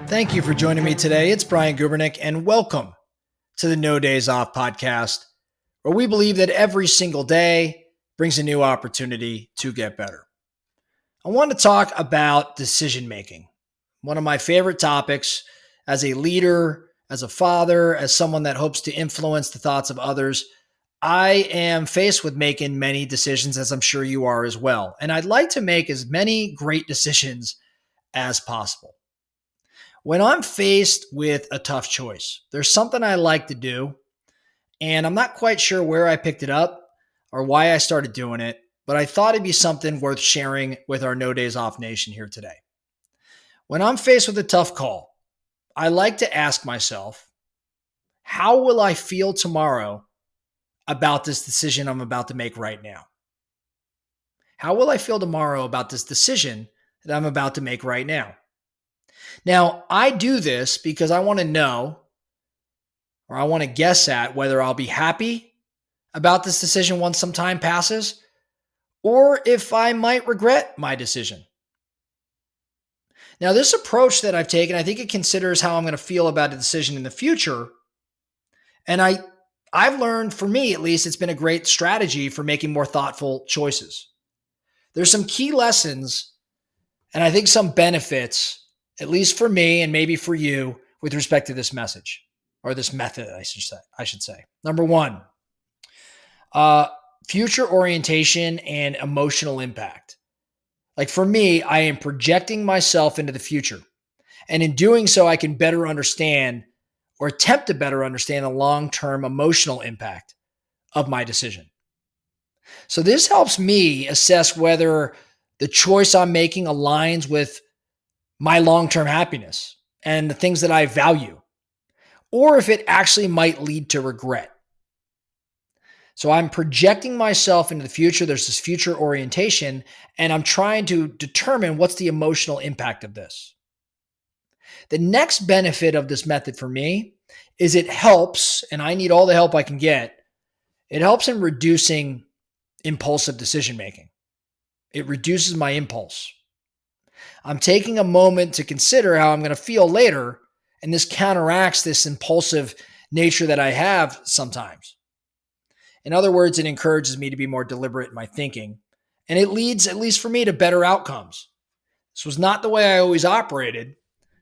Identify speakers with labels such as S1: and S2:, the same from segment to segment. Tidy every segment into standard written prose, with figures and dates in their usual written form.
S1: Thank you for joining me today. It's Brian Gubernick, and welcome to the No Days Off podcast, where we believe that every single day brings a new opportunity to get better. I want to talk about decision making, one of my favorite topics as a leader, as a father, as someone that hopes to influence the thoughts of others. I am faced with making many decisions, as I'm sure you are as well. And I'd like to make as many great decisions as possible. When I'm faced with a tough choice, there's something I like to do, and I'm not quite sure where I picked it up or why I started doing it, but I thought it'd be something worth sharing with our No Days Off Nation here today. When I'm faced with a tough call, I like to ask myself, how will I feel tomorrow about this decision I'm about to make right now? How will I feel tomorrow about this decision that I'm about to make right now? Now, I do this because I want to know, or I want to guess at whether I'll be happy about this decision once some time passes, or if I might regret my decision. Now, this approach that I've taken, I think it considers how I'm going to feel about a decision in the future. And I've learned, for me at least, it's been a great strategy for making more thoughtful choices. There's some key lessons and I think some benefits, at least for me and maybe for you, with respect to this message or this method, I should say. Number one, future orientation and emotional impact. Like for me, I am projecting myself into the future. And in doing so, I can better understand or attempt to better understand the long-term emotional impact of my decision. So this helps me assess whether the choice I'm making aligns with my long-term happiness and the things that I value, or if it actually might lead to regret. So I'm projecting myself into the future. There's this future orientation, and I'm trying to determine what's the emotional impact of this. The next benefit of this method for me is it helps, and I need all the help I can get, it helps in reducing impulsive decision making. It reduces my impulse. I'm taking a moment to consider how I'm going to feel later, and this counteracts this impulsive nature that I have sometimes. In other words, it encourages me to be more deliberate in my thinking, and it leads, at least for me, to better outcomes. This was not the way I always operated.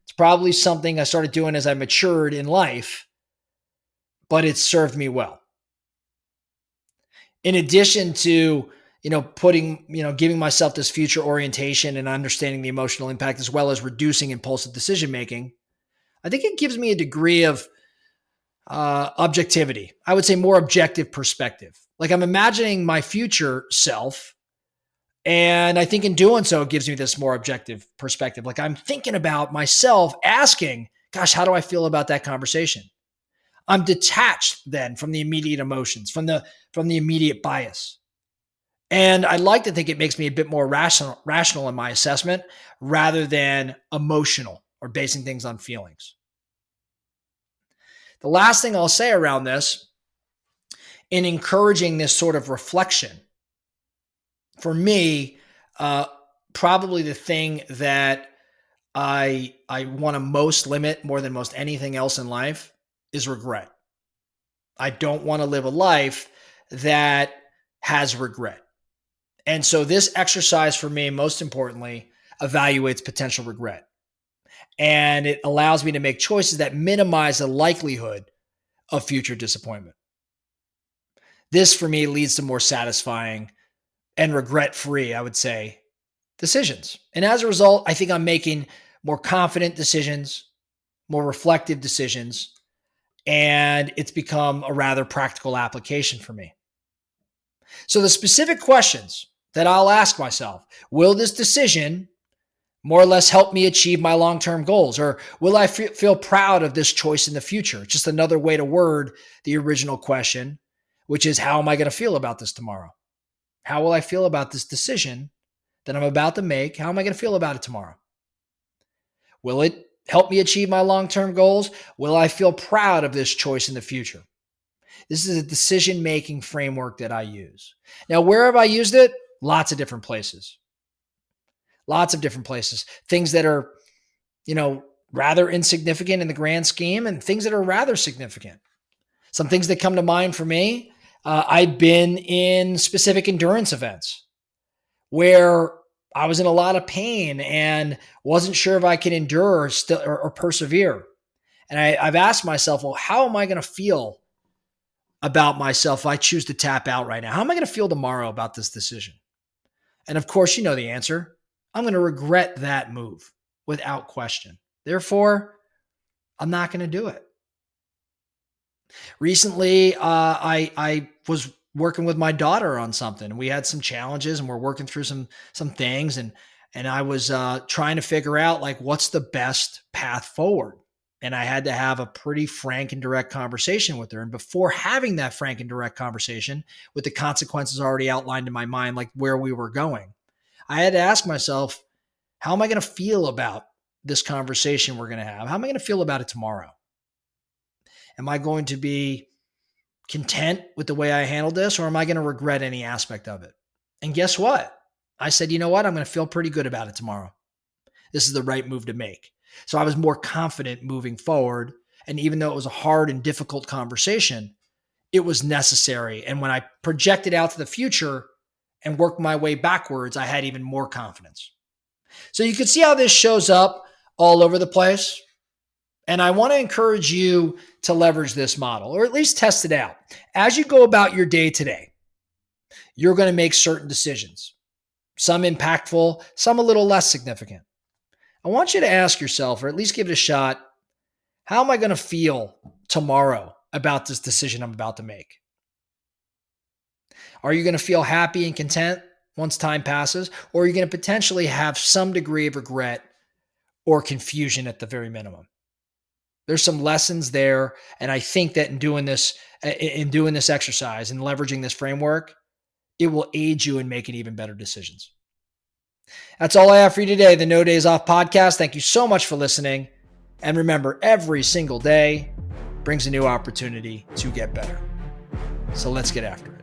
S1: It's probably something I started doing as I matured in life, but it's served me well. In addition to giving myself this future orientation and understanding the emotional impact, as well as reducing impulsive decision making, I think it gives me a degree of objectivity. I would say more objective perspective. Like I'm imagining my future self, and I think in doing so, it gives me this more objective perspective. Like I'm thinking about myself asking, gosh, how do I feel about that conversation? I'm detached then from the immediate emotions, from the immediate bias. And I like to think it makes me a bit more rational in my assessment rather than emotional or basing things on feelings. The last thing I'll say around this, in encouraging this sort of reflection, for me, probably the thing that I want to most limit more than most anything else in life is regret. I don't want to live a life that has regret. And so this exercise for me, most importantly, evaluates potential regret. And it allows me to make choices that minimize the likelihood of future disappointment. This for me leads to more satisfying and regret-free, I would say, decisions. And as a result, I think I'm making more confident decisions, more reflective decisions, and it's become a rather practical application for me. So the specific questions that I'll ask myself, will this decision more or less help me achieve my long-term goals? Or will I feel proud of this choice in the future? Just another way to word the original question, which is, how am I going to feel about this tomorrow? How will I feel about this decision that I'm about to make? How am I going to feel about it tomorrow? Will it help me achieve my long-term goals? Will I feel proud of this choice in the future? This is a decision-making framework that I use. Now, where have I used it? Lots of different places. Lots of different places. Things that are, rather insignificant in the grand scheme, and things that are rather significant. Some things that come to mind for me, I've been in specific endurance events where I was in a lot of pain and wasn't sure if I could endure or persevere. And I've asked myself, well, how am I going to feel about myself if I choose to tap out right now? How am I going to feel tomorrow about this decision? And of course, you know the answer. I'm going to regret that move without question. Therefore, I'm not going to do it. Recently, I was working with my daughter on something. We had some challenges, and we're working through some things, and I was trying to figure out like what's the best path forward. And I had to have a pretty frank and direct conversation with her. And before having that frank and direct conversation, with the consequences already outlined in my mind, like where we were going, I had to ask myself, how am I going to feel about this conversation we're going to have? How am I going to feel about it tomorrow? Am I going to be content with the way I handled this, or am I going to regret any aspect of it? And guess what? I said, you know what? I'm going to feel pretty good about it tomorrow. This is the right move to make. So I was more confident moving forward. And even though it was a hard and difficult conversation, it was necessary. And when I projected out to the future and worked my way backwards, I had even more confidence. So you can see how this shows up all over the place. And I want to encourage you to leverage this model, or at least test it out. As you go about your day today, you're going to make certain decisions, some impactful, some a little less significant. I want you to ask yourself, or at least give it a shot, how am I going to feel tomorrow about this decision I'm about to make? Are you going to feel happy and content once time passes, or are you going to potentially have some degree of regret or confusion at the very minimum? There's some lessons there, and I think that in doing this exercise and leveraging this framework, it will aid you in making even better decisions. That's all I have for you today, the No Days Off podcast. Thank you so much for listening. And remember, every single day brings a new opportunity to get better. So let's get after it.